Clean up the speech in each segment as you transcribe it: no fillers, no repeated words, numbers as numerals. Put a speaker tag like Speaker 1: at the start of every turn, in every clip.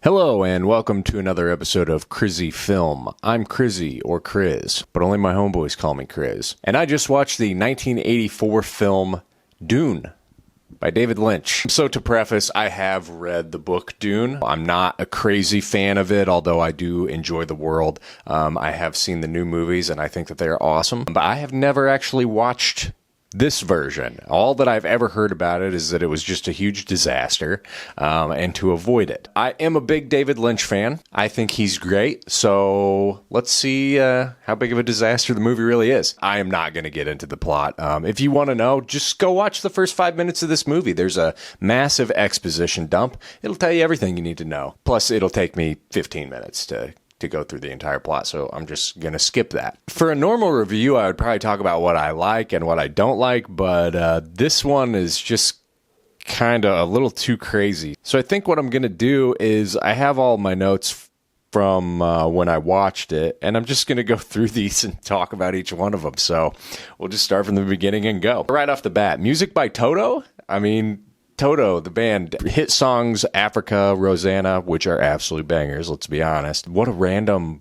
Speaker 1: Hello and welcome to another episode of Crizzy Film. I'm Crizzy, or Criz, but only my homeboys call me Criz. And I just watched the 1984 film Dune by David Lynch. So to preface, I have read the book Dune. I'm not a crazy fan of it, although I do enjoy the world. I have seen the new movies and I think that they're awesome, but I have never actually watched this version. All that I've ever heard about it is that it was just a huge disaster, and to avoid it. I am a big David Lynch fan. I think he's great, so let's see how big of a disaster the movie really is. I am not going to get into the plot. If you want to know, just go watch the first 5 minutes of this movie. There's a massive exposition dump. It'll tell you everything you need to know. Plus, it'll take me 15 minutes to go through the entire plot, so I'm just going to skip that. For a normal review, I would probably talk about what I like and what I don't like, but this one is just kind of a little too crazy. So I think what I'm going to do is I have all my notes from when I watched it, and I'm just going to go through these and talk about each one of them. So we'll just start from the beginning and go. Right off the bat, music by Toto. Toto, the band, hit songs Africa, Rosanna, which are absolute bangers, let's be honest. What a random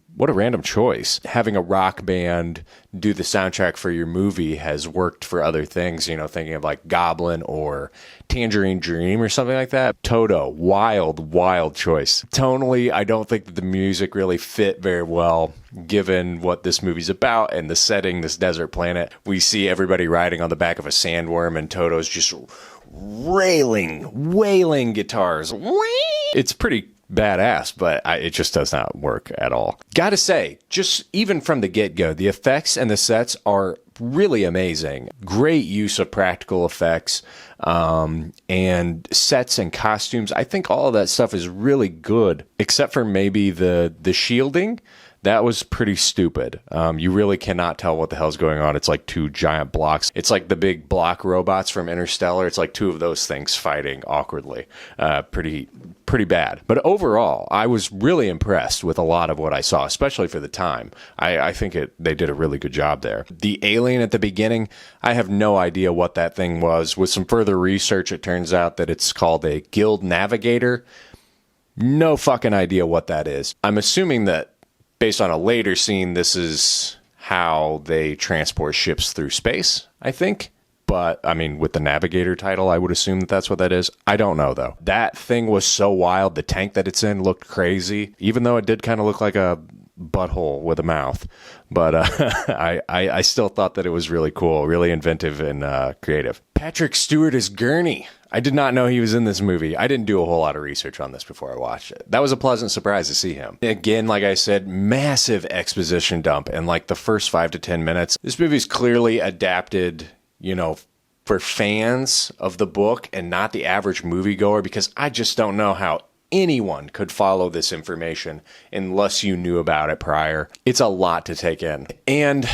Speaker 1: choice. Having a rock band do the soundtrack for your movie has worked for other things, thinking of like Goblin or Tangerine Dream or something like that. Toto, wild choice. Tonally, I don't think that the music really fit very well given what this movie's about and the setting, this desert planet. We see everybody riding on the back of a sandworm and Toto's just wailing guitars. It's pretty badass, but it just does not work at all. Gotta say, just even from the get-go, the effects and the sets are really amazing. Great use of practical effects and sets and costumes. I think all of that stuff is really good, except for maybe the shielding. That was pretty stupid. You really cannot tell what the hell's going on. It's like two giant blocks. It's like the big block robots from Interstellar. It's like two of those things fighting awkwardly. Pretty bad. But overall, I was really impressed with a lot of what I saw, especially for the time. I think they did a really good job there. The alien at the beginning, I have no idea what that thing was. With some further research, it turns out that it's called a guild navigator. No fucking idea what that is. I'm assuming that based on a later scene, this is how they transport ships through space, I think. But, with the Navigator title, I would assume that that's what that is. I don't know, though. That thing was so wild. The tank that it's in looked crazy, even though it did kind of look like a butthole with a mouth. But I still thought that it was really cool, really inventive and creative. Patrick Stewart is Gurney. I did not know he was in this movie. I didn't do a whole lot of research on this before I watched it. That was a pleasant surprise to see him. Again, like I said, massive exposition dump in like the first 5 to 10 minutes. This movie's clearly adapted, for fans of the book and not the average moviegoer, because I just don't know how anyone could follow this information unless you knew about it prior. It's a lot to take in. And,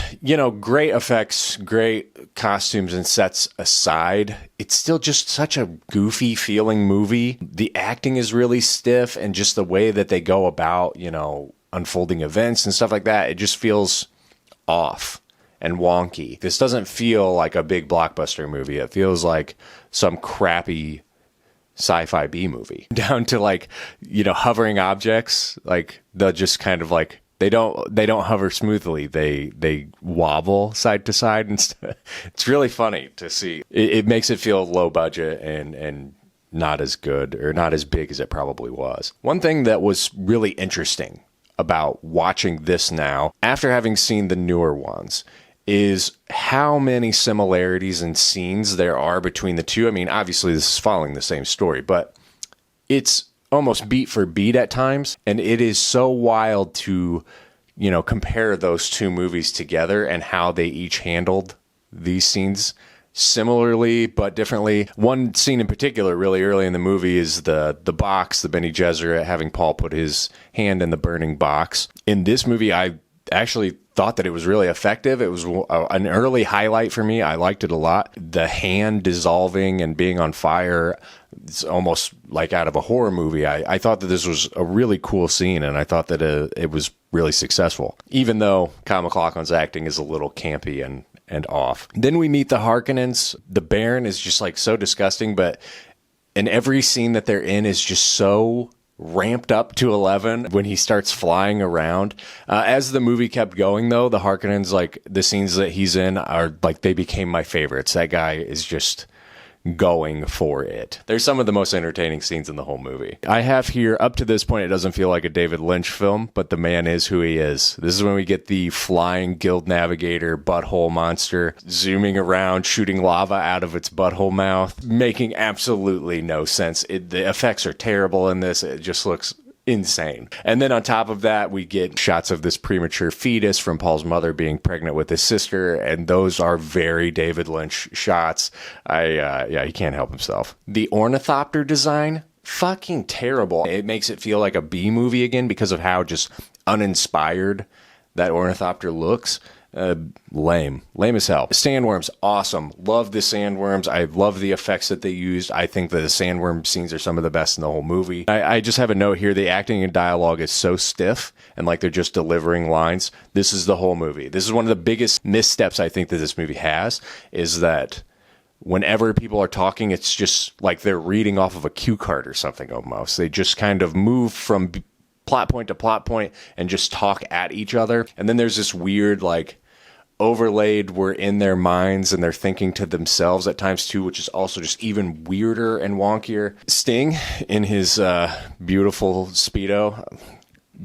Speaker 1: great effects, great costumes and sets aside, it's still just such a goofy feeling movie. The acting is really stiff, and just the way that they go about, unfolding events and stuff like that, it just feels off and wonky. This doesn't feel like a big blockbuster movie. It feels like some crappy sci-fi B movie, down to hovering objects. Like they'll just kind of they don't hover smoothly. They wobble side to side and stuff. It's really funny to see. It makes it feel low budget and not as good or not as big as it probably was. One thing that was really interesting about watching this now, after having seen the newer ones, is how many similarities and scenes there are between the two. Obviously this is following the same story, but it's almost beat for beat at times. And it is so wild to, compare those two movies together and how they each handled these scenes similarly but differently. One scene in particular really early in the movie is the box, the Bene Gesserit having Paul put his hand in the burning box. In this movie, I actually thought that it was really effective. It was an early highlight for me. I liked it a lot. The hand dissolving and being on fire, it's almost like out of a horror movie. I thought that this was a really cool scene, and I thought that it was really successful, even though Kyle MacLachlan's acting is a little campy and off. Then we meet the Harkonnens. The Baron is just so disgusting, but in every scene that they're in is just so ramped up to 11 when he starts flying around. As the movie kept going, though, the Harkonnens, like the scenes that he's in are like, they became my favorites. That guy is just going for it. There's some of the most entertaining scenes in the whole movie. I have here, up to this point, it doesn't feel like a David Lynch film, but the man is who he is. This is when we get the flying guild navigator butthole monster zooming around, shooting lava out of its butthole mouth, making absolutely no sense. The effects are terrible in this. It just looks insane. And then on top of that, we get shots of this premature fetus from Paul's mother being pregnant with his sister, and those are very David Lynch shots. He can't help himself. The ornithopter design, fucking terrible. It makes it feel like a B movie again because of how just uninspired that ornithopter looks. Lame as hell. Sandworms, awesome. Love the sandworms. I love the effects that they used. I think that the sandworm scenes are some of the best in the whole movie. I just have a note here. The acting and dialogue is so stiff and like they're just delivering lines. This is the whole movie. This is one of the biggest missteps I think that this movie has, is that whenever people are talking, it's just like they're reading off of a cue card or something almost. They just kind of move from plot point to plot point and just talk at each other. And then there's this weird, like, overlaid, we're in their minds and they're thinking to themselves at times too, which is also just even weirder and wonkier. Sting in his beautiful Speedo,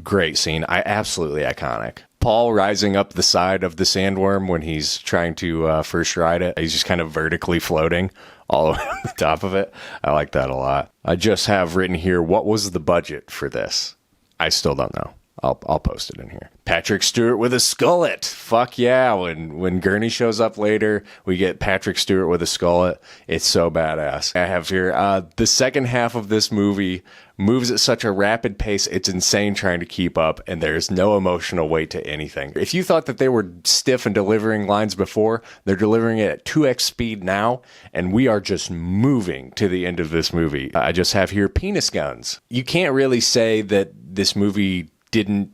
Speaker 1: great scene. Absolutely iconic. Paul rising up the side of the sandworm when he's trying to first ride it. He's just kind of vertically floating all the way on the top of it. I like that a lot. I just have written here, what was the budget for this? I still don't know. I'll post it in here. Patrick Stewart with a skullet. Fuck yeah. When Gurney shows up later, we get Patrick Stewart with a skullet. It's so badass. I have here, the second half of this movie moves at such a rapid pace, it's insane trying to keep up, and there's no emotional weight to anything. If you thought that they were stiff and delivering lines before, they're delivering it at 2x speed now, and we are just moving to the end of this movie. I just have here penis guns. You can't really say that this movie didn't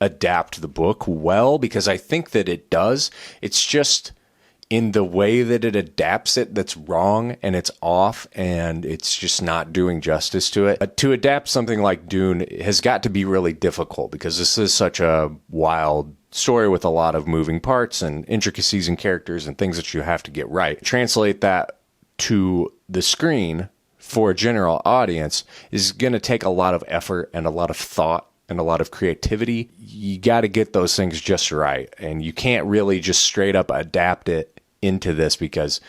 Speaker 1: adapt the book well, because I think that it does. It's just in the way that it adapts it that's wrong, and it's off, and it's just not doing justice to it. To adapt something like Dune has got to be really difficult, because this is such a wild story with a lot of moving parts and intricacies and characters and things that you have to get right. Translate that to the screen for a general audience is going to take a lot of effort and a lot of thought and a lot of creativity. You got to get those things just right. And you can't really just straight up adapt it into this, because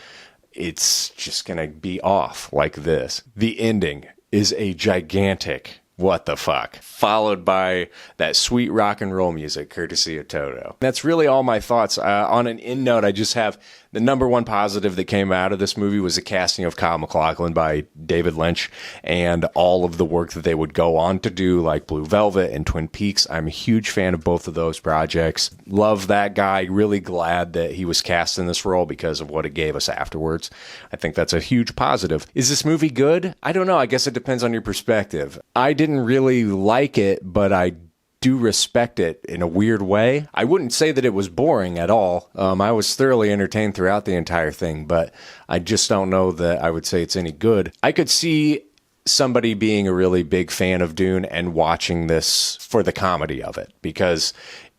Speaker 1: it's just going to be off like this. The ending is a gigantic what the fuck, followed by that sweet rock and roll music courtesy of Toto. That's really all my thoughts. On an end note, I just have the number one positive that came out of this movie was the casting of Kyle MacLachlan by David Lynch and all of the work that they would go on to do, like Blue Velvet and Twin Peaks. I'm a huge fan of both of those projects. Love that guy. Really glad that he was cast in this role because of what it gave us afterwards. I think that's a huge positive. Is this movie good? I don't know. I guess it depends on your perspective. I didn't really like it, but I do respect it in a weird way. I wouldn't say that it was boring at all. I was thoroughly entertained throughout the entire thing, but I just don't know that I would say it's any good. I could see somebody being a really big fan of Dune and watching this for the comedy of it, because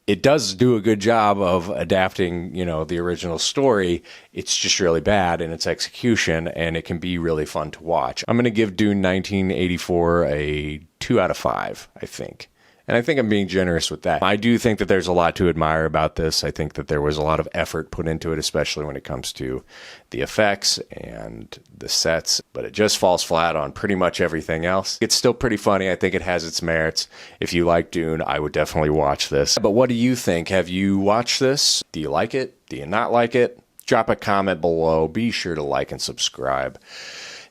Speaker 1: it does do a good job of adapting, the original story. It's just really bad in its execution, and it can be really fun to watch. I'm going to give Dune 1984 a 2 out of 5, I think. And I think I'm being generous with that. I do think that there's a lot to admire about this. I think that there was a lot of effort put into it, especially when it comes to the effects and the sets. But it just falls flat on pretty much everything else. It's still pretty funny. I think it has its merits. If you like Dune, I would definitely watch this. But what do you think? Have you watched this? Do you like it? Do you not like it? Drop a comment below. Be sure to like and subscribe.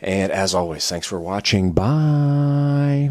Speaker 1: And as always, thanks for watching. Bye.